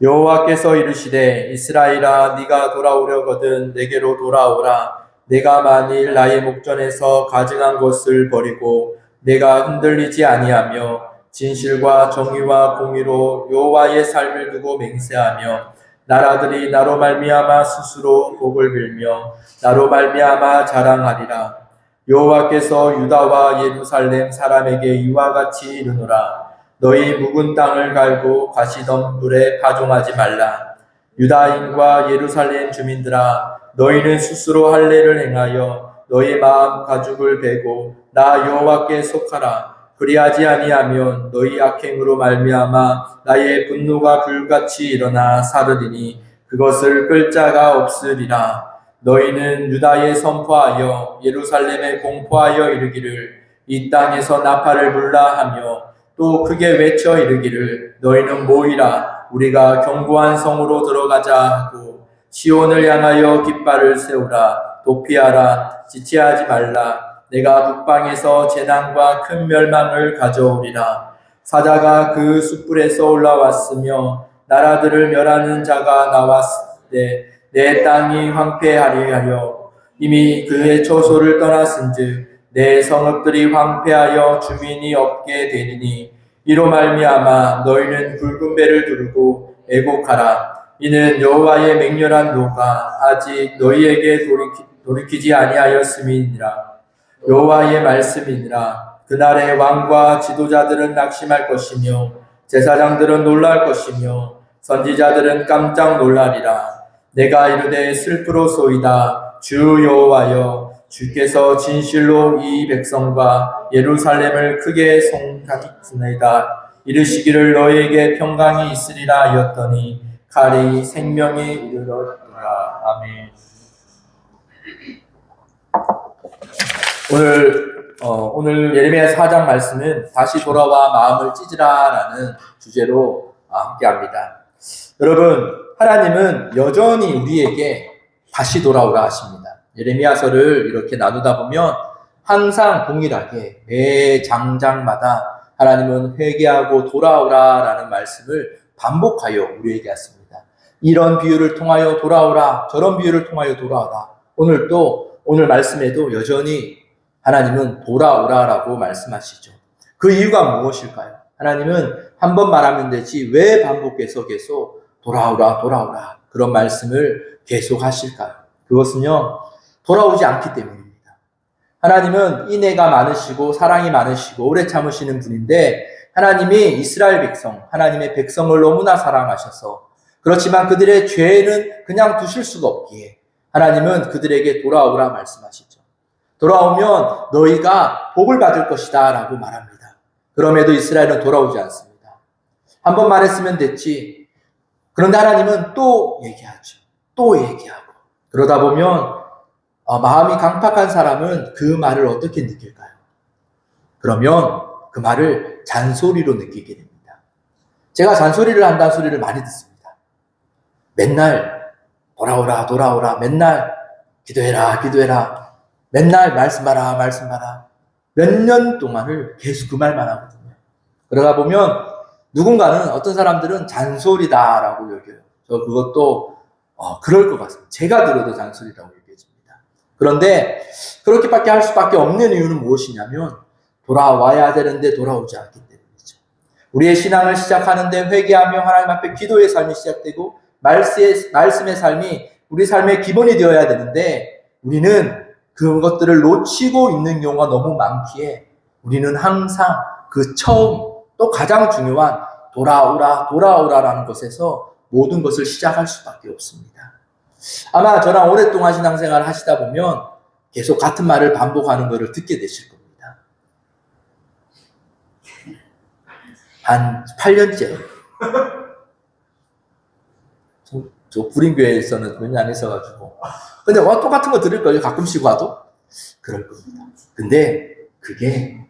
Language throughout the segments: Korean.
여호와께서 이르시되 이스라엘아 네가 돌아오려거든 내게로 돌아오라. 내가 만일 나의 목전에서 가증한 것을 버리고 내가 흔들리지 아니하며 진실과 정의와 공의로 여호와의 삶을 두고 맹세하며 나라들이 나로 말미암아 스스로 복을 빌며 나로 말미암아 자랑하리라. 여호와께서 유다와 예루살렘 사람에게 이와 같이 이르노라. 너희 묵은 땅을 갈고 가시던 물에 파종하지 말라. 유다인과 예루살렘 주민들아, 너희는 스스로 할례를 행하여 너희 마음 가죽을 베고 나 여호와께 속하라. 그리하지 아니하면 너희 악행으로 말미암아 나의 분노가 불같이 일어나 사르리니 그것을 끌 자가 없으리라. 너희는 유다에 선포하여 예루살렘에 공포하여 이르기를 이 땅에서 나팔을 불라 하며 또 크게 외쳐 이르기를 너희는 모이라 우리가 견고한 성으로 들어가자 하고 시온을 향하여 깃발을 세우라. 도피하라. 지체하지 말라. 내가 북방에서 재난과 큰 멸망을 가져오리라. 사자가 그 숯불에서 올라왔으며 나라들을 멸하는 자가 나왔을 때 내 땅이 황폐하리 하여 이미 그의 처소를 떠났은즉 내 성읍들이 황폐하여 주민이 없게 되리니 이로 말미암아 너희는 굵은 배를 두르고 애곡하라. 이는 여호와의 맹렬한 노가 아직 너희에게 돌이키지 아니하였음이니라. 여호와의 말씀이니라. 그날의 왕과 지도자들은 낙심할 것이며 제사장들은 놀랄 것이며 선지자들은 깜짝 놀라리라. 내가 이르되 슬프로소이다. 주 여호와여 주께서 진실로 이 백성과 예루살렘을 크게 송하시나이다. 이르시기를 너희에게 평강이 있으리라 하였더니 칼이 생명에 이르렀더라. 아멘. 오늘 예레미야 4장 말씀은 다시 돌아와 마음을 찢으라라는 주제로 함께합니다. 여러분, 하나님은 여전히 우리에게 다시 돌아오라 하십니다. 예레미야서를 이렇게 나누다 보면 항상 동일하게 매 장장마다 하나님은 회개하고 돌아오라라는 말씀을 반복하여 우리에게 하십니다. 이런 비유를 통하여 돌아오라, 저런 비유를 통하여 돌아오라. 오늘 말씀에도 여전히 하나님은 돌아오라라고 말씀하시죠. 그 이유가 무엇일까요? 하나님은 한 번 말하면 되지 왜 반복해서 계속 돌아오라 그런 말씀을 계속 하실까요? 그것은요, 돌아오지 않기 때문입니다. 하나님은 인애가 많으시고 사랑이 많으시고 오래 참으시는 분인데 하나님이 이스라엘 백성, 하나님의 백성을 너무나 사랑하셔서 그렇지만 그들의 죄는 그냥 두실 수가 없기에 하나님은 그들에게 돌아오라 말씀하시죠. 돌아오면 너희가 복을 받을 것이다 라고 말합니다. 그럼에도 이스라엘은 돌아오지 않습니다. 한 번 말했으면 됐지. 그런데 하나님은 또 얘기하죠. 또 얘기하고. 그러다 보면 마음이 강팍한 사람은 그 말을 어떻게 느낄까요? 그러면 그 말을 잔소리로 느끼게 됩니다. 제가 잔소리를 한다는 소리를 많이 듣습니다. 맨날 돌아오라 맨날 기도해라 맨날 말씀하라 몇 년 동안을 계속 그 말만 하거든요. 그러다 보면 누군가는 어떤 사람들은 잔소리다라고 여겨요. 저 그것도 그럴 것 같습니다. 제가 들어도 잔소리라고 여겨집니다. 그런데 그렇게밖에 할 수밖에 없는 이유는 무엇이냐면 돌아와야 되는데 돌아오지 않기 때문이죠. 우리의 신앙을 시작하는데 회개하며 하나님 앞에 기도의 삶이 시작되고 말씀의 삶이 우리 삶의 기본이 되어야 되는데 우리는 그것들을 놓치고 있는 경우가 너무 많기에 우리는 항상 그 처음 또 가장 중요한 돌아오라라는 것에서 모든 것을 시작할 수밖에 없습니다. 아마 저랑 오랫동안 신앙생활을 하시다 보면 계속 같은 말을 반복하는 것을 듣게 되실 겁니다. 한 8년째. 저 구린교회에서는 몇 년 안 있어가지고. 근데 똑같은 거 들을걸요? 가끔씩 와도? 그럴 겁니다. 근데 그게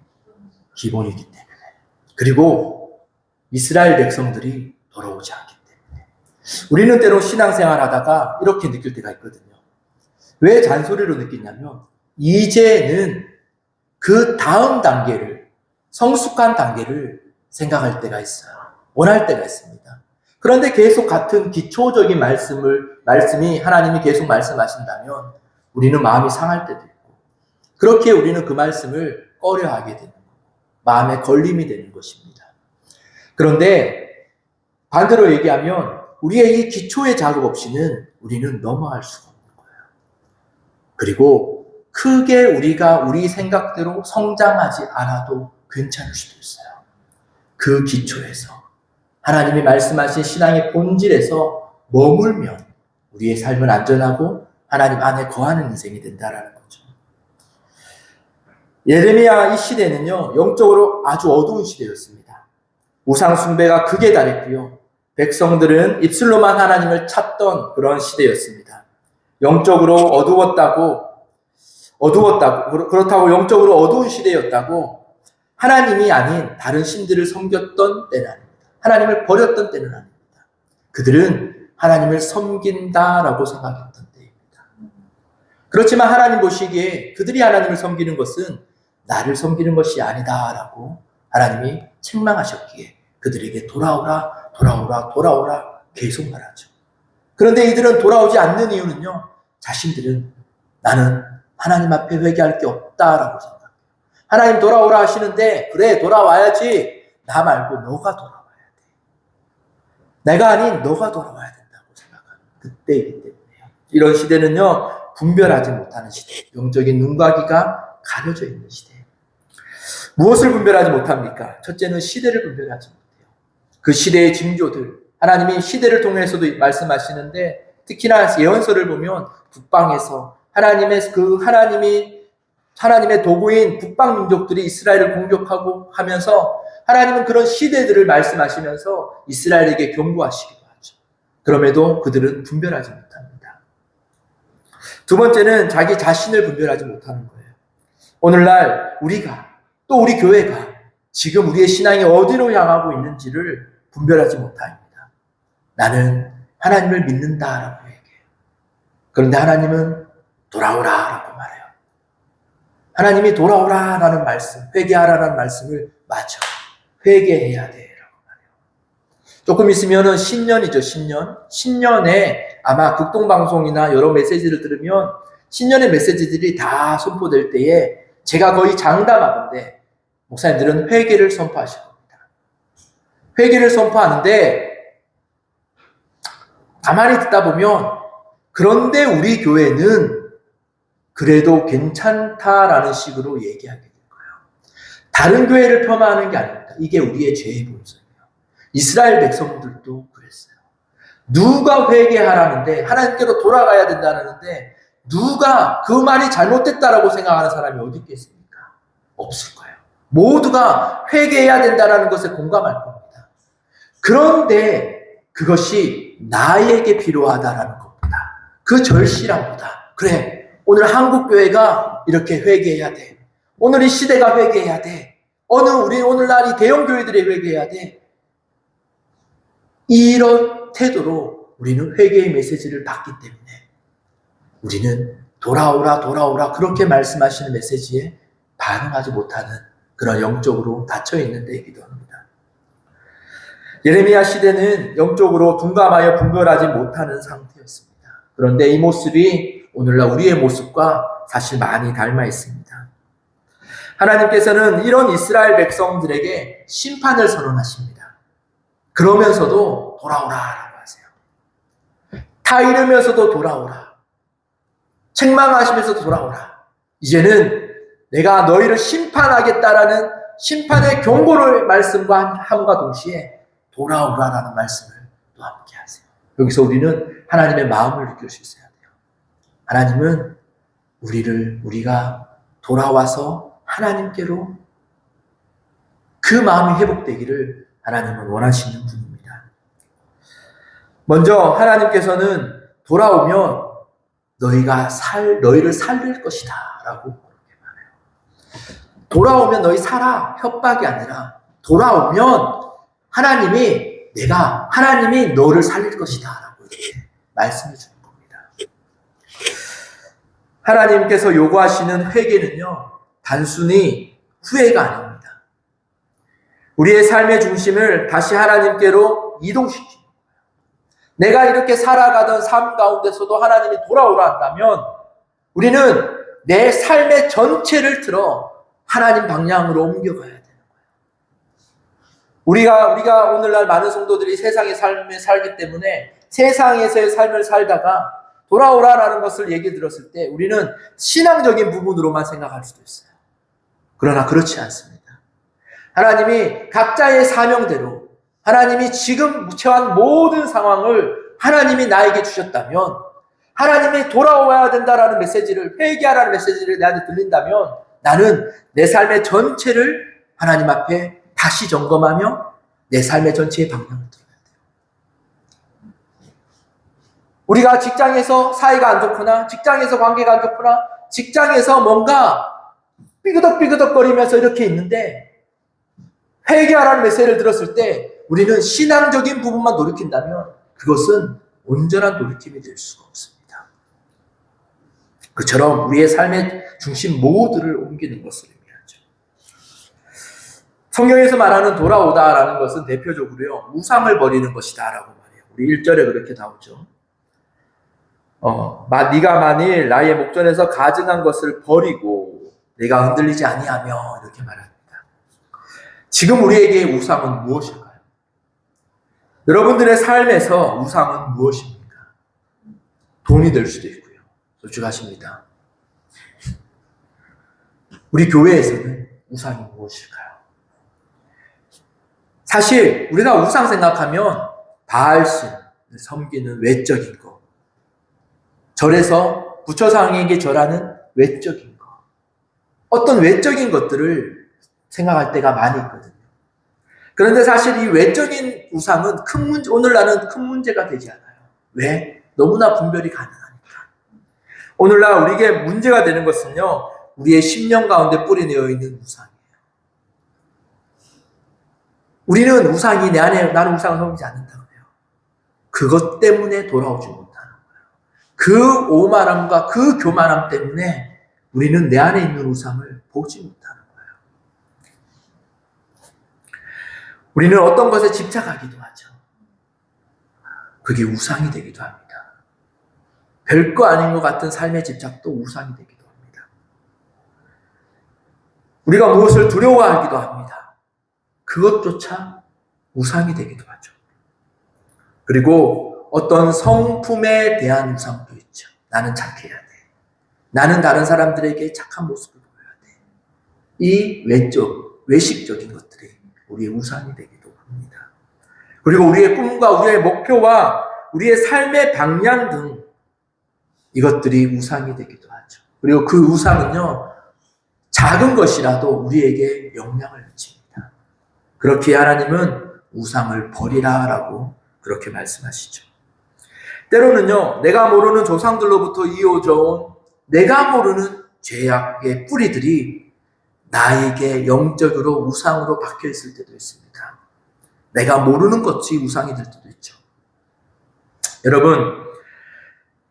기본이기 때문에. 그리고 이스라엘 백성들이 돌아오지 않기 때문에. 우리는 때로 신앙생활 하다가 이렇게 느낄 때가 있거든요. 왜 잔소리로 느끼냐면 이제는 그 다음 단계를, 성숙한 단계를 생각할 때가 있어요. 원할 때가 있습니다. 그런데 계속 같은 기초적인 말씀이 하나님이 계속 말씀하신다면 우리는 마음이 상할 때도 있고, 그렇게 우리는 그 말씀을 꺼려하게 되는 거고, 마음에 걸림이 되는 것입니다. 그런데 반대로 얘기하면 우리의 이 기초의 작업 없이는 우리는 넘어갈 수가 없는 거예요. 그리고 크게 우리가 우리 생각대로 성장하지 않아도 괜찮을 수도 있어요. 그 기초에서 하나님이 말씀하신 신앙의 본질에서 머물면 우리의 삶은 안전하고 하나님 안에 거하는 인생이 된다라는 거죠. 예레미야 이 시대는요, 영적으로 아주 어두운 시대였습니다. 우상 숭배가 극에 달했고요, 백성들은 입술로만 하나님을 찾던 그런 시대였습니다. 영적으로 그렇다고 영적으로 어두운 시대였다고 하나님이 아닌 다른 신들을 섬겼던 때는 아닙니다. 하나님을 버렸던 때는 아닙니다. 그들은 하나님을 섬긴다라고 생각했던 때입니다. 그렇지만 하나님 보시기에 그들이 하나님을 섬기는 것은 나를 섬기는 것이 아니다라고 하나님이 책망하셨기에 그들에게 돌아오라 계속 말하죠. 그런데 이들은 돌아오지 않는 이유는요, 자신들은 나는 하나님 앞에 회개할 게 없다라고 생각해요. 하나님 돌아오라 하시는데, 그래 돌아와야지, 나 말고 너가 돌아와야 돼. 내가 아닌 너가 돌아와야 된다고 생각하는 그때이기 때문에요. 이런 시대는요, 분별하지 못하는 시대, 영적인 눈과 귀가 가려져 있는 시대. 무엇을 분별하지 못합니까? 첫째는 시대를 분별하지 못해요. 그 시대의 징조들, 하나님이 시대를 통해서도 말씀하시는데, 특히나 예언서를 보면 북방에서 하나님의 도구인 북방 민족들이 이스라엘을 공격하고 하면서 하나님은 그런 시대들을 말씀하시면서 이스라엘에게 경고하시기도 하죠. 그럼에도 그들은 분별하지 못합니다. 두 번째는 자기 자신을 분별하지 못하는 거예요. 오늘날 우리가, 또 우리 교회가 지금 우리의 신앙이 어디로 향하고 있는지를 분별하지 못합니다. 나는 하나님을 믿는다라고 얘기해요. 그런데 하나님은 돌아오라라고 말해요. 하나님이 돌아오라라는 말씀, 회개하라라는 말씀을 맞춰 회개해야 돼라고 말해요. 조금 있으면은 신년이죠, 신년. 신년에 아마 극동방송이나 여러 메시지를 들으면 신년의 메시지들이 다 선포될 때에 제가 거의 장담하건데 목사님들은 회개를 선포하실 겁니다. 회개를 선포하는데 가만히 듣다 보면 그런데 우리 교회는 그래도 괜찮다라는 식으로 얘기하게 될 거예요. 다른 교회를 폄하하는 게 아닙니다. 이게 우리의 죄의 본성이에요. 이스라엘 백성들도 그랬어요. 누가 회개하라는데 하나님께로 돌아가야 된다는데 누가 그 말이 잘못됐다라고 생각하는 사람이 어디 있겠습니까? 없을 거예요. 모두가 회개해야 된다는 것에 공감할 겁니다. 그런데 그것이 나에게 필요하다라는 것보다, 그 절실함보다, 그래 오늘 한국교회가 이렇게 회개해야 돼, 오늘 이 시대가 회개해야 돼, 오늘날 이 대형교회들이 회개해야 돼, 이런 태도로 우리는 회개의 메시지를 받기 때문에 우리는 돌아오라 그렇게 말씀하시는 메시지에 반응하지 못하는 그런 영적으로 닫혀있는 데이기도 합니다. 예레미야 시대는 영적으로 둔감하여 분별하지 못하는 상태였습니다. 그런데 이 모습이 오늘날 우리의 모습과 사실 많이 닮아 있습니다. 하나님께서는 이런 이스라엘 백성들에게 심판을 선언하십니다. 그러면서도 돌아오라라고 하세요. 다 잃으면서도 돌아오라. 책망하시면서도 돌아오라. 이제는 내가 너희를 심판하겠다라는 심판의 경고를 말씀과 함과 동시에 돌아오라라는 말씀을 또 함께 하세요. 여기서 우리는 하나님의 마음을 느낄 수 있어야 돼요. 하나님은 우리가 돌아와서 하나님께로 그 마음이 회복되기를 하나님은 원하시는 분입니다. 먼저 하나님께서는 돌아오면 너희를 살릴 것이다 라고 그렇게 말해요. 돌아오면 너희 살아, 협박이 아니라 돌아오면 하나님이 너를 살릴 것이다 라고 이렇게 말씀해 주는 겁니다. 하나님께서 요구하시는 회개는요, 단순히 후회가 아닙니다. 우리의 삶의 중심을 다시 하나님께로 이동시키는 거예요. 내가 이렇게 살아가던 삶 가운데서도 하나님이 돌아오라 한다면 우리는 내 삶의 전체를 틀어 하나님 방향으로 옮겨가야 돼요. 우리가 오늘날 많은 성도들이 세상의 삶을 살기 때문에 세상에서의 삶을 살다가 돌아오라라는 것을 얘기 들었을 때 우리는 신앙적인 부분으로만 생각할 수도 있어요. 그러나 그렇지 않습니다. 하나님이 각자의 사명대로 하나님이 지금 처한 모든 상황을 하나님이 나에게 주셨다면 하나님이 돌아와야 된다라는 메시지를 회개하라는 메시지를 나한테 들린다면 나는 내 삶의 전체를 하나님 앞에 다시 점검하며 내 삶의 전체의 방향을 들어야 돼요. 우리가 직장에서 사이가 안 좋거나 직장에서 관계가 안 좋거나 직장에서 뭔가 삐그덕삐그덕거리면서 이렇게 있는데 회개하라는 메시지를 들었을 때 우리는 신앙적인 부분만 돌이킨다면 그것은 온전한 돌이킴이 될 수가 없습니다. 그처럼 우리의 삶의 중심 모두를 옮기는 것을 의미하죠. 성경에서 말하는 돌아오다라는 것은 대표적으로요, 우상을 버리는 것이다 라고 말해요. 우리 1절에 그렇게 나오죠. 네가 만일 나의 목전에서 가증한 것을 버리고 내가 흔들리지 아니하며 이렇게 말합니다. 지금 우리에게 우상은 무엇일까요? 여러분들의 삶에서 우상은 무엇입니까? 돈이 될 수도 있고요. 솔직하십니다. 우리 교회에서는 우상이 무엇일까요? 사실 우리가 우상 생각하면 바알신을 섬기는 외적인 것, 절에서 부처상에게 절하는 외적인 것, 어떤 외적인 것들을 생각할 때가 많이 있거든요. 그런데 사실 이 외적인 우상은 오늘날은 큰 문제가 되지 않아요. 왜? 너무나 분별이 가능하니까. 오늘날 우리에게 문제가 되는 것은요, 우리의 심령 가운데 뿌리내어 있는 우상이에요. 우리는 우상이 내 안에, 나는 우상을 섬기지 않는다고 해요. 그것 때문에 돌아오지 못하는 거예요. 그 오만함과 그 교만함 때문에 우리는 내 안에 있는 우상을 보지 못하는 거예요. 우리는 어떤 것에 집착하기도 하죠. 그게 우상이 되기도 합니다. 별거 아닌 것 같은 삶의 집착도 우상이 되기도 합니다. 우리가 무엇을 두려워하기도 합니다. 그것조차 우상이 되기도 하죠. 그리고 어떤 성품에 대한 우상도 있죠. 나는 착해야 돼. 나는 다른 사람들에게 착한 모습을 보여야 돼. 이 외식적인 것들이 우리의 우상이 되기도 합니다. 그리고 우리의 꿈과 우리의 목표와 우리의 삶의 방향 등 이것들이 우상이 되기도 하죠. 그리고 그 우상은요, 작은 것이라도 우리에게 영향을 미칩니다. 그렇게 하나님은 우상을 버리라라고 그렇게 말씀하시죠. 때로는요, 내가 모르는 조상들로부터 이어져 온 내가 모르는 죄악의 뿌리들이 나에게 영적으로 우상으로 박혀 있을 때도 있습니다. 내가 모르는 것이 우상이 될 때도 있죠. 여러분,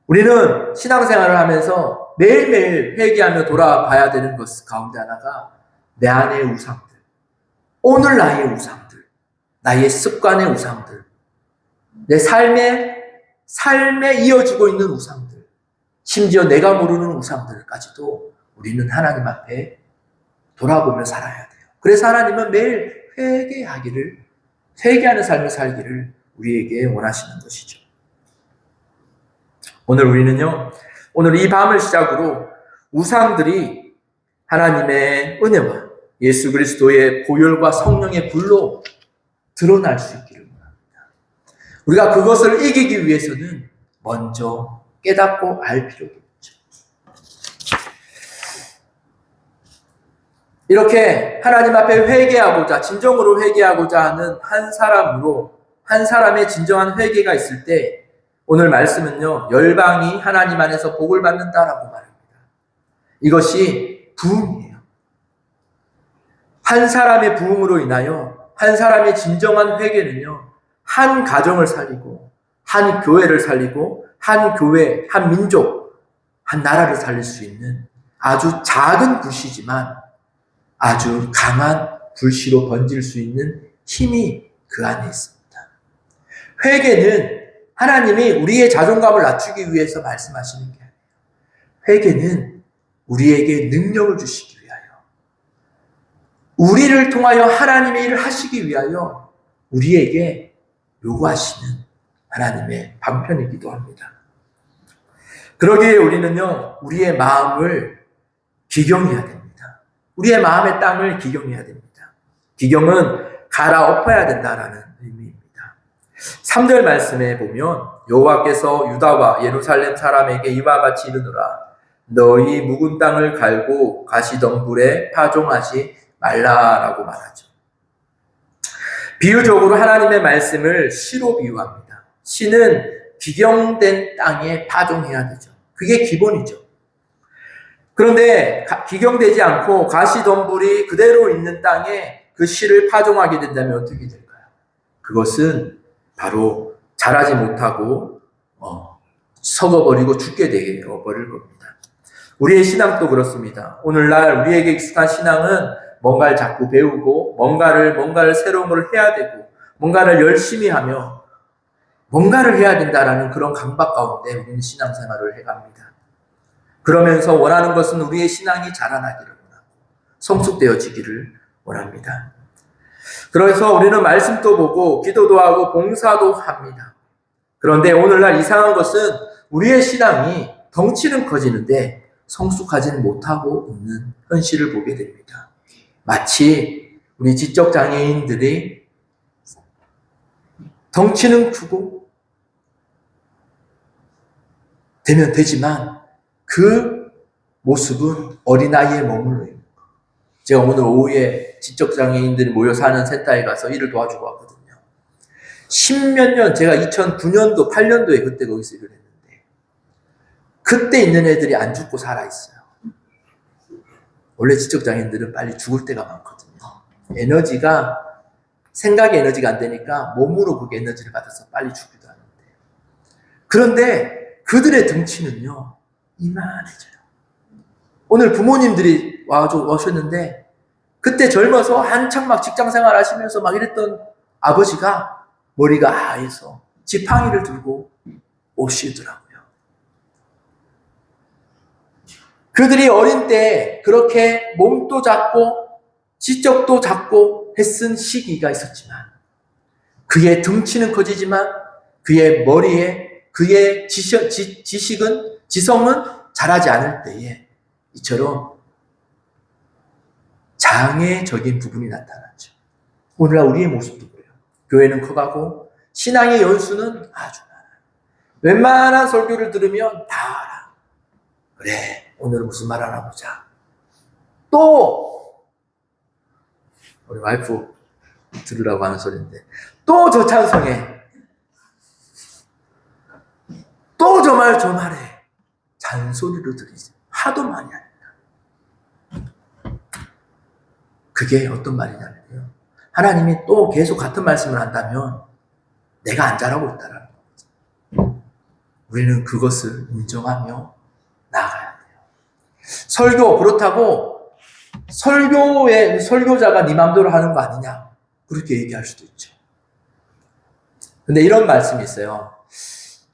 우리는 신앙생활을 하면서 매일매일 회개하며 돌아봐야 되는 것 가운데 하나가 내 안의 우상들, 오늘 나의 우상들, 나의 습관의 우상들, 내 삶에 이어지고 있는 우상들, 심지어 내가 모르는 우상들까지도 우리는 하나님 앞에 돌아보며 살아야 돼요. 그래서 하나님은 매일 회개하는 삶을 살기를 우리에게 원하시는 것이죠. 오늘 이 밤을 시작으로 우상들이 하나님의 은혜와 예수 그리스도의 보혈과 성령의 불로 드러날 수 있기를 원합니다. 우리가 그것을 이기기 위해서는 먼저 깨닫고 알 필요가 있죠. 이렇게 하나님 앞에 회개하고자, 진정으로 회개하고자 하는 한 사람의 진정한 회개가 있을 때 오늘 말씀은요, 열방이 하나님 안에서 복을 받는다라고 말합니다. 이것이 부흥이에요. 한 사람의 부흥으로 인하여 한 사람의 진정한 회개는요, 한 가정을 살리고, 한 교회를 살리고, 한 교회, 한 민족, 한 나라를 살릴 수 있는 아주 작은 불씨지만 아주 강한 불씨로 번질 수 있는 힘이 그 안에 있습니다. 회개는 하나님이 우리의 자존감을 낮추기 위해서 말씀하시는 게 아니에요. 회개는 우리에게 능력을 주시기 위하여, 우리를 통하여 하나님의 일을 하시기 위하여 우리에게 요구하시는 하나님의 방편이기도 합니다. 그러기에 우리는요, 우리의 마음을 기경해야 됩니다. 우리의 마음의 땅을 기경해야 됩니다. 기경은 갈아엎어야 된다라는 의미입니다. 3절 말씀에 보면 여호와께서 유다와 예루살렘 사람에게 이와 같이 이르노라. 너희 묵은 땅을 갈고 가시덤불에 파종하지 말라라고 말하죠. 비유적으로 하나님의 말씀을 시로 비유합니다. 시는 기경된 땅에 파종해야 되죠. 그게 기본이죠. 그런데 기경되지 않고 가시덤불이 그대로 있는 땅에 그 시를 파종하게 된다면 어떻게 될까요? 그것은 바로 자라지 못하고 썩어버리고 죽게 되어버릴 겁니다. 우리의 신앙도 그렇습니다. 오늘날 우리에게 익숙한 신앙은 뭔가를 자꾸 배우고 뭔가를 새로운 걸 해야 되고 뭔가를 열심히 하며 뭔가를 해야 된다라는 그런 강박 가운데 우리는 신앙생활을 해갑니다. 그러면서 원하는 것은 우리의 신앙이 자라나기를 원하고 성숙되어지기를 원합니다. 그래서 우리는 말씀도 보고 기도도 하고 봉사도 합니다. 그런데 오늘날 이상한 것은 우리의 신앙이 덩치는 커지는데 성숙하지는 못하고 있는 현실을 보게 됩니다. 마치 우리 지적 장애인들이 덩치는 크고 되면 되지만 그 모습은 어린아이에 머물러 있는 거예요. 제가 오늘 오후에 지적 장애인들이 모여 사는 센터에 가서 일을 도와주고 왔거든요. 10몇 년, 제가 2009년도, 8년도에 그때 거기서 일을 했는데 그때 있는 애들이 안 죽고 살아있어요. 원래 지적 장애인들은 빨리 죽을 때가 많거든요. 에너지가, 생각의 에너지가 안 되니까 몸으로 그 에너지를 받아서 빨리 죽기도 하는데, 그런데 그들의 등치는요 이만해져요. 오늘 부모님들이 와셨는데 그때 젊어서 한창 막 직장생활 하시면서 막 이랬던 아버지가 머리가 하얘서 지팡이를 들고 오시더라고요. 그들이 어린 때 그렇게 몸도 작고 지적도 작고 했은 시기가 있었지만 그의 등치는 커지지만 그의 머리에 그의 지성은 자라지 않을 때에 이처럼 장애적인 부분이 나타나죠. 오늘날 우리의 모습도 그래요. 교회는 커가고 신앙의 연수는 아주 많아요. 웬만한 설교를 들으면 다 알아. 그래, 오늘은 무슨 말 하나 보자. 또 우리 와이프 들으라고 하는 소리인데 또 저 찬송해. 또 저 말 저 말해. 잔소리로 들리지. 하도 많이 합니다. 그게 어떤 말이냐면요. 하나님이 또 계속 같은 말씀을 한다면 내가 안 잘하고 있다라는 거죠. 우리는 그것을 인정하며 나아가야 돼요. 설교, 그렇다고 설교자가 네 맘대로 하는 거 아니냐, 그렇게 얘기할 수도 있죠. 근데 이런 말씀이 있어요.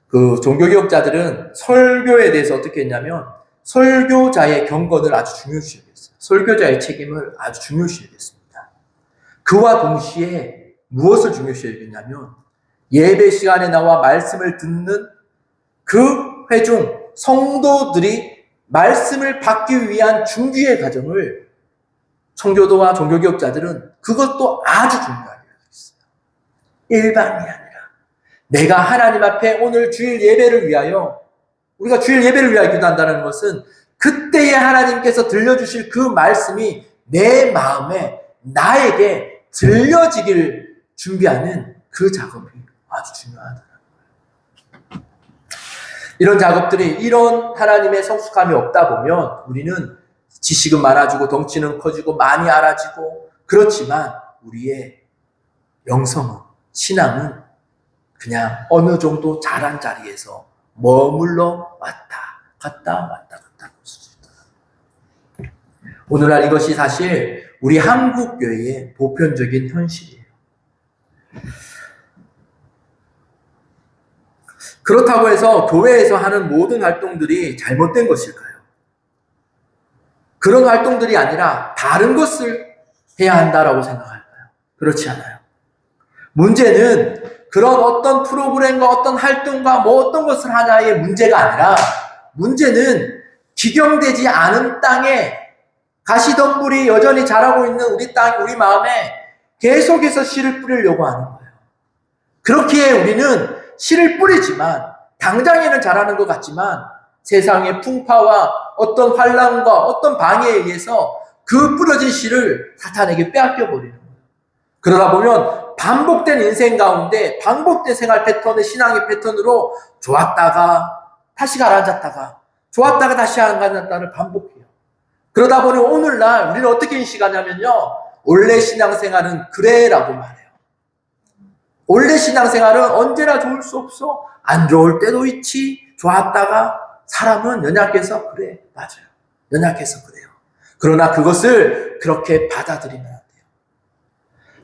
그 종교개혁자들은 설교에 대해서 어떻게 했냐면 설교자의 경건을 아주 중요시 여겼어요. 설교자의 책임을 아주 중요시 여겼습니다. 그와 동시에 무엇을 중요시 여겼냐면 예배 시간에 나와 말씀을 듣는 그 회중 성도들이 말씀을 받기 위한 준비의 과정을 청교도와 종교개혁자들은 그것도 아주 중요하게 여겼어요. 일반이 아니라 내가 하나님 앞에 오늘 주일 예배를 위하여, 우리가 주일 예배를 위하여 기도한다는 것은 그때에 하나님께서 들려주실 그 말씀이 내 마음에 나에게 들려지길 준비하는 그 작업이 아주 중요하다는 거예요. 이런 작업들이, 이런 하나님의 성숙함이 없다 보면 우리는 지식은 많아지고 덩치는 커지고 많이 알아지고, 그렇지만 우리의 영성은, 신앙은 그냥 어느 정도 자란 자리에서 머물러 왔다 갔다 오늘날 이것이 사실 우리 한국 교회의 보편적인 현실이에요. 그렇다고 해서 교회에서 하는 모든 활동들이 잘못된 것일까요? 그런 활동들이 아니라 다른 것을 해야 한다라고 생각할까요? 그렇지 않아요. 문제는 그런 어떤 프로그램과 어떤 활동과 뭐 어떤 것을 하냐의 문제가 아니라 문제는 기경되지 않은 땅에 가시덤불이 여전히 자라고 있는 우리 땅, 우리 마음에 계속해서 씨를 뿌리려고 하는 거예요. 그렇기에 우리는 씨를 뿌리지만 당장에는 자라는 것 같지만 세상의 풍파와 어떤 환란과 어떤 방해에 의해서 그 뿌려진 씨를 사탄에게 빼앗겨 버리는 거예요. 그러다 보면 반복된 인생 가운데 반복된 생활 패턴의 신앙의 패턴으로 좋았다가 다시 가라앉았다가 좋았다가 다시 가라앉았다를 반복해요. 그러다 보니 오늘날 우리는 어떻게 인식하냐면요. 원래 신앙생활은 그래라고 말해요. 원래 신앙생활은 언제나 좋을 수 없어. 안 좋을 때도 있지. 좋았다가 사람은 연약해서 그래. 맞아요. 연약해서 그래요. 그러나 그것을 그렇게 받아들이면 안 돼요.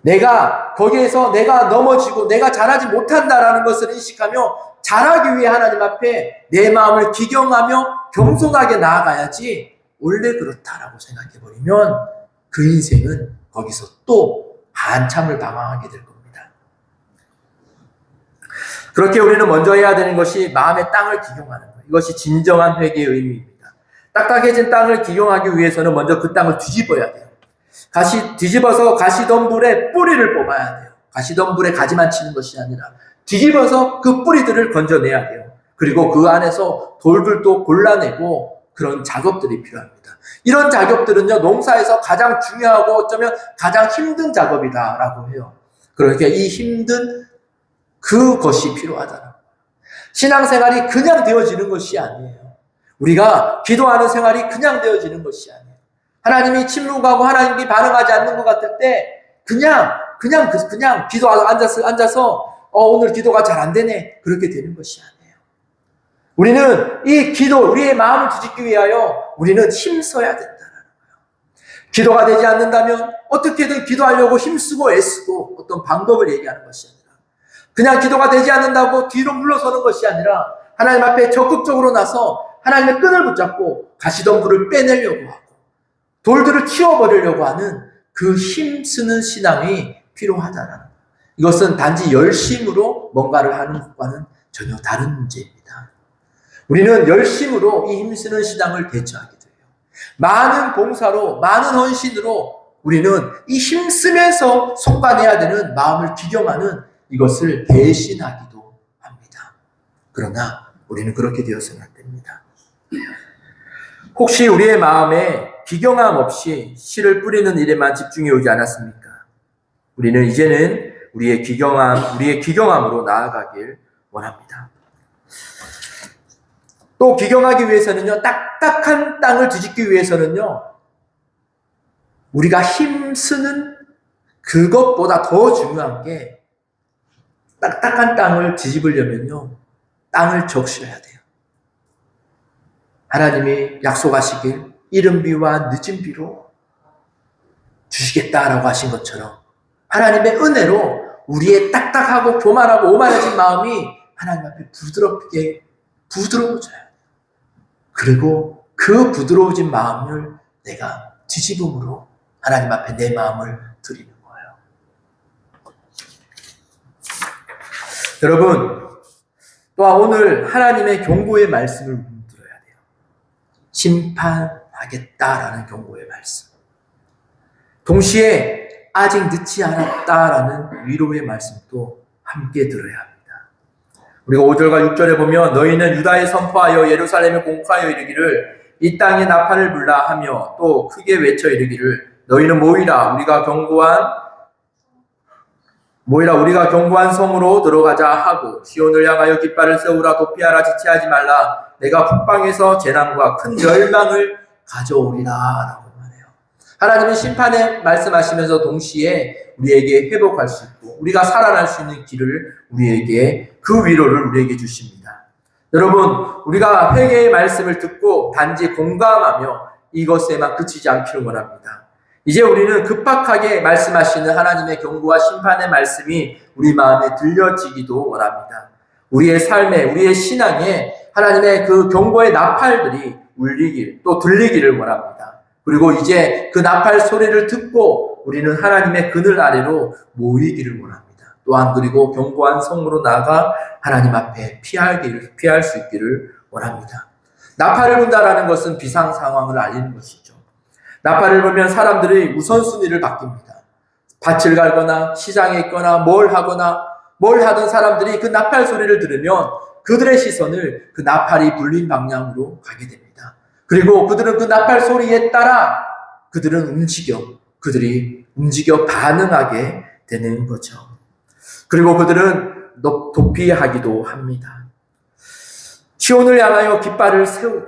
내가 거기에서 내가 넘어지고 내가 잘하지 못한다라는 것을 인식하며 잘하기 위해 하나님 앞에 내 마음을 기경하며 겸손하게 나아가야지 원래 그렇다라고 생각해버리면 그 인생은 거기서 또 한참을 방황하게 될 겁니다. 그렇게 우리는 먼저 해야 되는 것이 마음의 땅을 기경하는 거예요. 이것이 진정한 회개의 의미입니다. 딱딱해진 땅을 기경하기 위해서는 먼저 그 땅을 뒤집어야 돼요. 뒤집어서 가시덤불에 뿌리를 뽑아야 돼요. 가시덤불에 가지만 치는 것이 아니라 뒤집어서 그 뿌리들을 건져내야 돼요. 그리고 그 안에서 돌들도 골라내고 그런 작업들이 필요합니다. 이런 작업들은요, 농사에서 가장 중요하고 어쩌면 가장 힘든 작업이다라고 해요. 그러니까 이 힘든 그것이 필요하다는 거예요. 신앙생활이 그냥 되어지는 것이 아니에요. 우리가 기도하는 생활이 그냥 되어지는 것이 아니에요. 하나님이 침묵하고 하나님이 반응하지 않는 것 같을 때 그냥 기도하고 앉아서 오늘 기도가 잘 안 되네. 그렇게 되는 것이 아니에요. 우리는 이 기도, 우리의 마음을 뒤집기 위하여 우리는 힘써야 된다는 거예요. 기도가 되지 않는다면 어떻게든 기도하려고 힘쓰고 애쓰고 어떤 방법을 얘기하는 것이 아니라 그냥 기도가 되지 않는다고 뒤로 물러서는 것이 아니라 하나님 앞에 적극적으로 나서 하나님의 끈을 붙잡고 가시덤불을 빼내려고 하고 돌들을 치워버리려고 하는 그 힘쓰는 신앙이 필요하다는 거예요. 이것은 단지 열심으로 뭔가를 하는 것과는 전혀 다른 문제입니다. 우리는 열심으로 이 힘쓰는 신앙을 대처하게 돼요. 많은 봉사로, 많은 헌신으로 우리는 이 힘쓰면서 속아내야 되는 마음을 기경하는 이것을 대신하기도 합니다. 그러나 우리는 그렇게 되어서는 안 됩니다. 혹시 우리의 마음에 기경함 없이 씨를 뿌리는 일에만 집중해 오지 않았습니까? 우리는 이제는 우리의 기경함으로 나아가길 원합니다. 또 기경하기 위해서는요, 딱딱한 땅을 뒤집기 위해서는요, 우리가 힘쓰는 그것보다 더 중요한 게 딱딱한 땅을 뒤집으려면요, 땅을 적셔야 돼요. 하나님이 약속하시길 이른 비와 늦은 비로 주시겠다라고 하신 것처럼 하나님의 은혜로 우리의 딱딱하고 교만하고 오만해진 마음이 하나님 앞에 부드러워져요. 그리고 그 부드러워진 마음을 내가 뒤집음으로 하나님 앞에 내 마음을 드리는 거예요. 여러분, 또한 오늘 하나님의 경고의 말씀을 들어야 돼요. 심판하겠다라는 경고의 말씀. 동시에 아직 늦지 않았다라는 위로의 말씀도 함께 들어야 합니다. 우리가 5절과 6절에 보면 너희는 유다에 선포하여 예루살렘에 공포하여 이르기를 이 땅에 나팔을 불라 하며 또 크게 외쳐 이르기를 너희는 모이라 우리가 경고한 성으로 들어가자 하고 시온을 향하여 깃발을 세우라 도피하라 지체하지 말라 내가 북방에서 재난과 큰 멸망을 가져오리라 라고 하네요. 하나님은 심판에 말씀하시면서 동시에 우리에게 회복할 수 있고 우리가 살아날 수 있는 길을 우리에게 그 위로를 우리에게 주십니다. 여러분, 우리가 회개의 말씀을 듣고 단지 공감하며 이것에만 그치지 않기를 원합니다. 이제 우리는 급박하게 말씀하시는 하나님의 경고와 심판의 말씀이 우리 마음에 들려지기도 원합니다. 우리의 삶에, 우리의 신앙에 하나님의 그 경고의 나팔들이 울리길, 또 들리기를 원합니다. 그리고 이제 그 나팔 소리를 듣고 우리는 하나님의 그늘 아래로 모이기를 원합니다. 또한 그리고 견고한 성으로 나아가 하나님 앞에 피할 수 있기를 원합니다. 나팔을 분다라는 것은 비상 상황을 알리는 것이죠. 나팔을 불면 사람들의 우선순위를 바뀝니다. 밭을 갈거나 시장에 있거나 뭘 하던 사람들이 그 나팔 소리를 들으면 그들의 시선을 그 나팔이 불린 방향으로 가게 됩니다. 그리고 그들은 그 나팔 소리에 따라 그들이 움직여 반응하게 되는 거죠. 그리고 그들은 도피하기도 합니다. 시온을 향하여 깃발을 세우고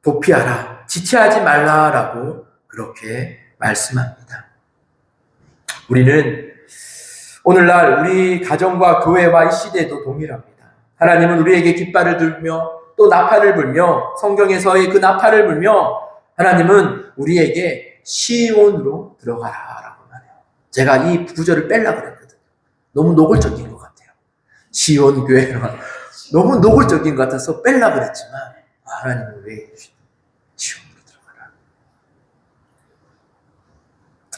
도피하라, 지체하지 말라라고 그렇게 말씀합니다. 우리는 오늘날 우리 가정과 교회와 이 시대에도 동일합니다. 하나님은 우리에게 깃발을 들며 또 나팔을 불며 성경에서의 그 나팔을 불며 하나님은 우리에게 시온으로 들어가라라고 말해요. 제가 이 구절을 빼려고 그랬거든요. 너무 노골적인 것 같아요. 시온 교회가 너무 노골적인 것 같아서 빼려고 그랬지만 하나님은 왜 시온으로 들어가라.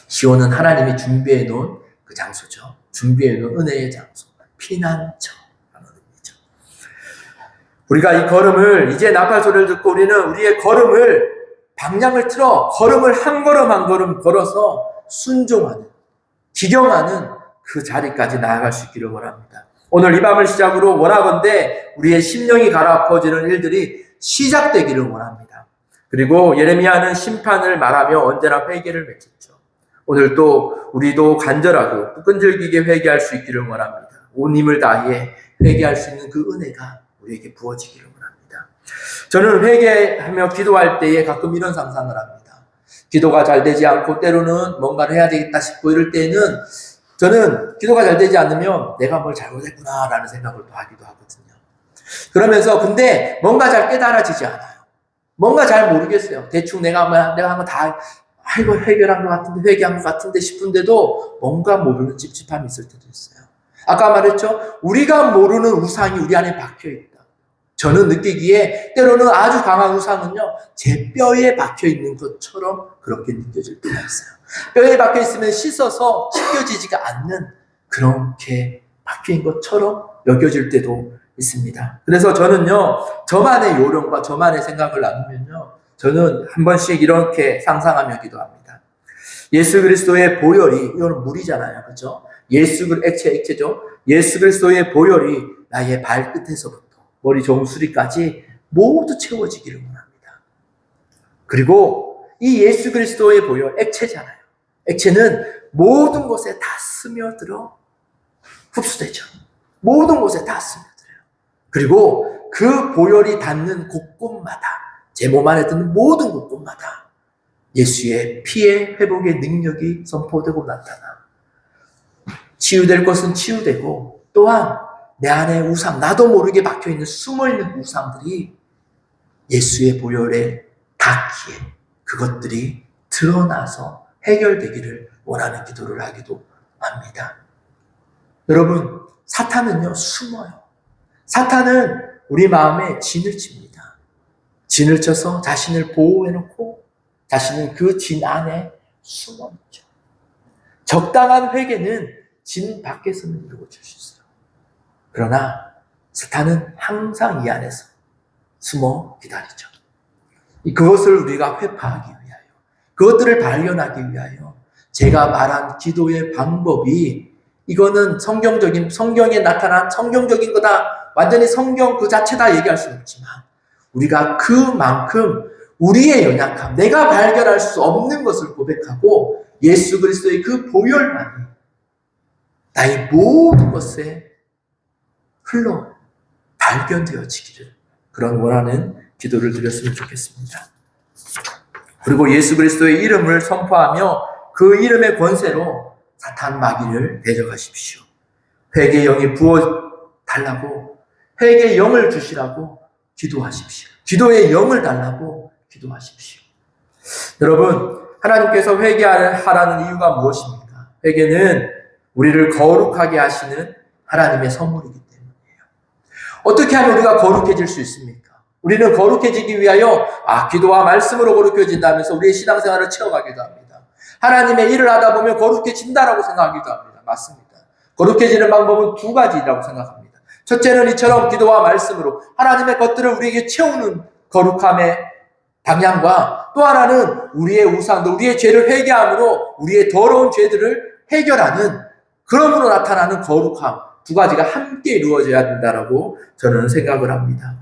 시온은 하나님이 준비해 놓은 그 장소죠. 준비해 놓은 은혜의 장소, 피난처라는 의미죠. 우리가 이 걸음을, 이제 나팔 소리를 듣고 우리는 우리의 걸음을, 방향을 틀어 걸음을 한 걸음 한 걸음 걸어서 순종하는, 기경하는 그 자리까지 나아갈 수 있기를 원합니다. 오늘 이 밤을 시작으로 원하건대 우리의 심령이 가라앉아지는 일들이 시작되기를 원합니다. 그리고 예레미야는 심판을 말하며 언제나 회개를 외쳤죠. 오늘 또 우리도 간절하고 끈질기게 회개할 수 있기를 원합니다. 온 힘을 다해 회개할 수 있는 그 은혜가 우리에게 부어지기를 원합니다. 저는 회개하며 기도할 때에 가끔 이런 상상을 합니다. 기도가 잘 되지 않고 때로는 뭔가를 해야 되겠다 싶고 이럴 때는 저는 기도가 잘 되지 않으면 내가 뭘 잘못했구나라는 생각을 또 하기도 하거든요. 그러면서 근데 뭔가 잘 깨달아지지 않아요. 뭔가 잘 모르겠어요. 대충 내가 한 거 다 해결한 것 같은데, 회개한 것 같은데 싶은데도 뭔가 모르는 찝찝함이 있을 때도 있어요. 아까 말했죠? 우리가 모르는 우상이 우리 안에 박혀있다. 저는 느끼기에 때로는 아주 강한 우상은요, 제 뼈에 박혀있는 것처럼 그렇게 느껴질 때가 있어요. 뼈에 박혀있으면 씻어서 씻겨지지가 않는 그렇게 박혀있는 것처럼 여겨질 때도 있습니다. 그래서 저는요, 저만의 요령과 저만의 생각을 나누면요, 저는 한 번씩 이렇게 상상하며 기도합니다. 예수 그리스도의 보혈이, 이거는 물이잖아요. 그렇죠? 액체죠. 예수 그리스도의 보혈이 나의 발끝에서부터 머리 정수리까지 모두 채워지기를 원합니다. 그리고 이 예수 그리스도의 보혈, 액체잖아요. 액체는 모든 곳에 다 스며들어 흡수되죠. 모든 곳에 다 스며들어요. 그리고 그 보혈이 닿는 곳곳마다, 제 몸 안에 드는 모든 곳곳마다 예수의 피의 회복의 능력이 선포되고 나타나 치유될 것은 치유되고, 또한 내 안에 우상, 나도 모르게 박혀있는 숨어있는 우상들이 예수의 보혈에 닿기에 그것들이 드러나서 해결되기를 원하는 기도를 하기도 합니다. 여러분, 사탄은요, 숨어요. 사탄은 우리 마음에 진을 칩니다. 진을 쳐서 자신을 보호해놓고 자신은 그 진 안에 숨어있죠. 적당한 회개는 진 밖에서는 이루어질 수 있어요. 그러나 사탄은 항상 이 안에서 숨어 기다리죠. 그것을 우리가 회파하기 위하여, 그것들을 발견하기 위하여 제가 말한 기도의 방법이, 이거는 성경에 나타난 성경적인 거다, 완전히 성경 그 자체다 얘기할 수는 없지만 우리가 그만큼 우리의 연약함, 내가 발견할 수 없는 것을 고백하고 예수 그리스도의 그 보혈만이 나의 모든 것에 흘러 발견되어지기를, 그런 원하는 기도를 드렸으면 좋겠습니다. 그리고 예수 그리스도의 이름을 선포하며 그 이름의 권세로 사탄 마귀를 대적하십시오. 회개의 영이 부어달라고, 회개의 영을 주시라고 기도하십시오. 기도의 영을 달라고 기도하십시오. 여러분, 하나님께서 회개하라는 이유가 무엇입니까? 회개는 우리를 거룩하게 하시는 하나님의 선물이기 때문이에요. 어떻게 하면 우리가 거룩해질 수 있습니까? 우리는 거룩해지기 위하여 기도와 말씀으로 거룩해진다면서 우리의 신앙생활을 채워가기도 합니다. 하나님의 일을 하다 보면 거룩해진다라고 생각하기도 합니다. 맞습니다. 거룩해지는 방법은 두 가지라고 생각합니다. 첫째는 이처럼 기도와 말씀으로 하나님의 것들을 우리에게 채우는 거룩함의 방향과, 또 하나는 우리의 우상도 우리의 죄를 회개함으로 우리의 더러운 죄들을 해결하는, 그러므로 나타나는 거룩함, 두 가지가 함께 이루어져야 된다라고 저는 생각을 합니다.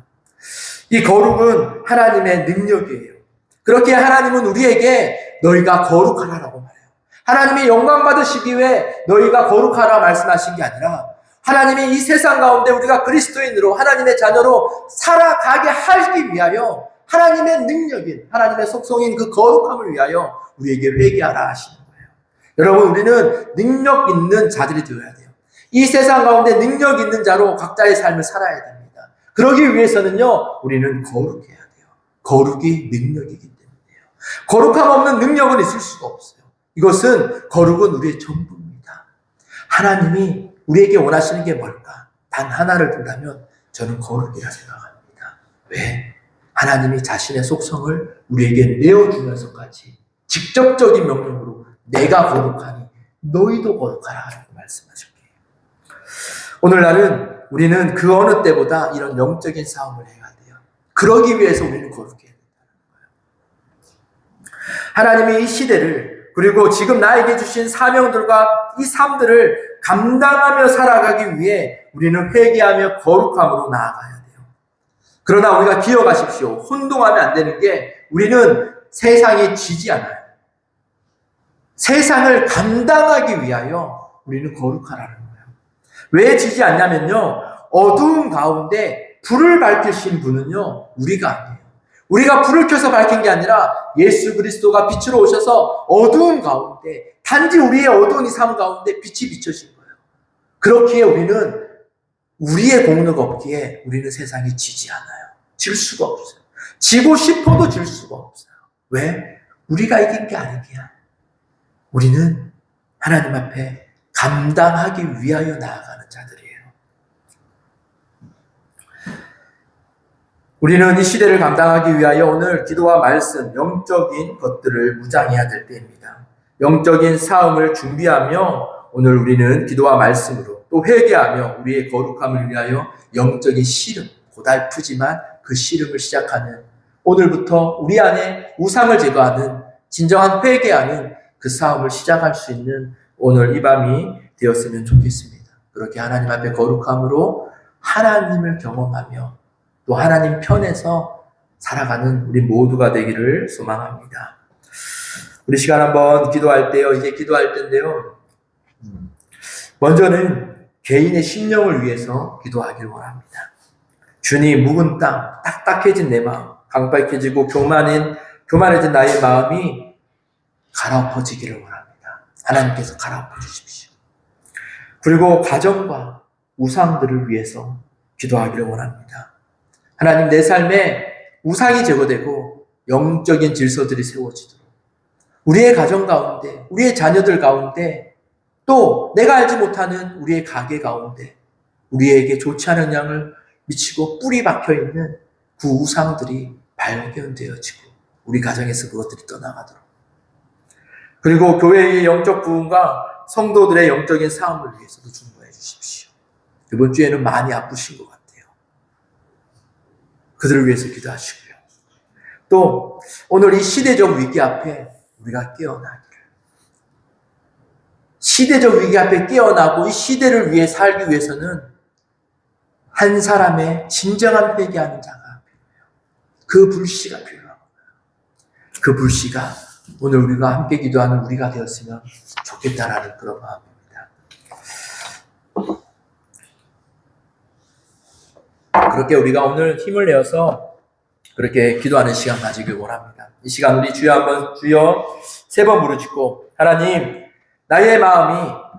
이 거룩은 하나님의 능력이에요. 그렇게 하나님은 우리에게 너희가 거룩하라라고 말해요. 하나님이 영광 받으시기 위해 너희가 거룩하라 말씀하신 게 아니라, 하나님이 이 세상 가운데 우리가 그리스도인으로 하나님의 자녀로 살아가게 하기 위하여 하나님의 능력인, 하나님의 속성인 그 거룩함을 위하여 우리에게 회개하라 하시는 거예요. 여러분, 우리는 능력 있는 자들이 되어야 돼요. 이 세상 가운데 능력 있는 자로 각자의 삶을 살아야 됩니다. 그러기 위해서는요, 우리는 거룩해야 돼요. 거룩이 능력이기 때문이에요. 거룩함 없는 능력은 있을 수가 없어요. 이것은, 거룩은 우리의 전부입니다. 하나님이 우리에게 원하시는 게 뭘까? 단 하나를 든다면 저는 거룩이라 생각합니다. 왜? 하나님이 자신의 속성을 우리에게 내어주면서까지 직접적인 명령으로 내가 거룩하니 너희도 거룩하라 라고 말씀하셨기에, 오늘날은 우리는 그 어느 때보다 이런 영적인 싸움을 해야 돼요. 그러기 위해서 우리는 거룩해야 된다는 거예요. 하나님이 이 시대를, 그리고 지금 나에게 주신 사명들과 이 삶들을 감당하며 살아가기 위해 우리는 회개하며 거룩함으로 나아가야 돼요. 그러나 우리가 기억하십시오. 혼동하면 안 되는 게, 우리는 세상에 지지 않아요. 세상을 감당하기 위하여 우리는 거룩하라는 거예요. 왜 지지 않냐면요, 어두운 가운데 불을 밝히신 분은요, 우리가 아니에요. 우리가 불을 켜서 밝힌 게 아니라 예수 그리스도가 빛으로 오셔서 어두운 가운데, 단지 우리의 어두운 이 삶 가운데 빛이 비춰진 거예요. 그렇기에 우리는, 우리의 공로가 없기에 우리는 세상에 지지 않아요. 질 수가 없어요. 지고 싶어도 질 수가 없어요. 왜? 우리가 이긴 게 아니기야. 우리는 하나님 앞에 감당하기 위하여 나아가는 자들이에요. 우리는 이 시대를 감당하기 위하여 오늘 기도와 말씀, 영적인 것들을 무장해야 될 때입니다. 영적인 싸움을 준비하며 오늘 우리는 기도와 말씀으로, 또 회개하며 우리의 거룩함을 위하여 영적인 씨름, 고달프지만 그 씨름을 시작하는, 오늘부터 우리 안에 우상을 제거하는, 진정한 회개하는 그 싸움을 시작할 수 있는 오늘 이 밤이 되었으면 좋겠습니다. 그렇게 하나님 앞에 거룩함으로 하나님을 경험하며 또 하나님 편에서 살아가는 우리 모두가 되기를 소망합니다. 우리 시간 한번 기도할 때요, 이제 기도할 때인데요, 먼저는 개인의 심령을 위해서 기도하기를 원합니다. 주님, 묵은 땅, 딱딱해진 내 마음, 강박해지고 교만해진 나의 마음이 갈아엎어지기를 원합니다. 하나님께서 갈아엎어 주십시오. 그리고 가정과 우상들을 위해서 기도하기를 원합니다. 하나님, 내 삶에 우상이 제거되고 영적인 질서들이 세워지도록, 우리의 가정 가운데, 우리의 자녀들 가운데, 또 내가 알지 못하는 우리의 가게 가운데 우리에게 좋지 않은 영향을 미치고 뿌리 박혀있는 그 우상들이 발견되어지고 우리 가정에서 그것들이 떠나가도록, 그리고 교회의 영적 부흥과 성도들의 영적인 싸움을 위해서도 중보해 주십시오. 이번 주에는 많이 아프신 것 같아요. 그들을 위해서 기도하시고요. 또 오늘 이 시대적 위기 앞에 우리가 깨어나기를, 시대적 위기 앞에 깨어나고 이 시대를 위해 살기 위해서는 한 사람의 진정한 회개하는 자가 필요해요. 그 불씨가 필요하고, 그 불씨가 오늘 우리가 함께 기도하는 우리가 되었으면 좋겠다라는 그런 마음입니다. 그렇게 우리가 오늘 힘을 내어서 그렇게 기도하는 시간 가지길 원합니다. 이 시간 우리 주여 세 번 부르짖고, 하나님, 나의 마음이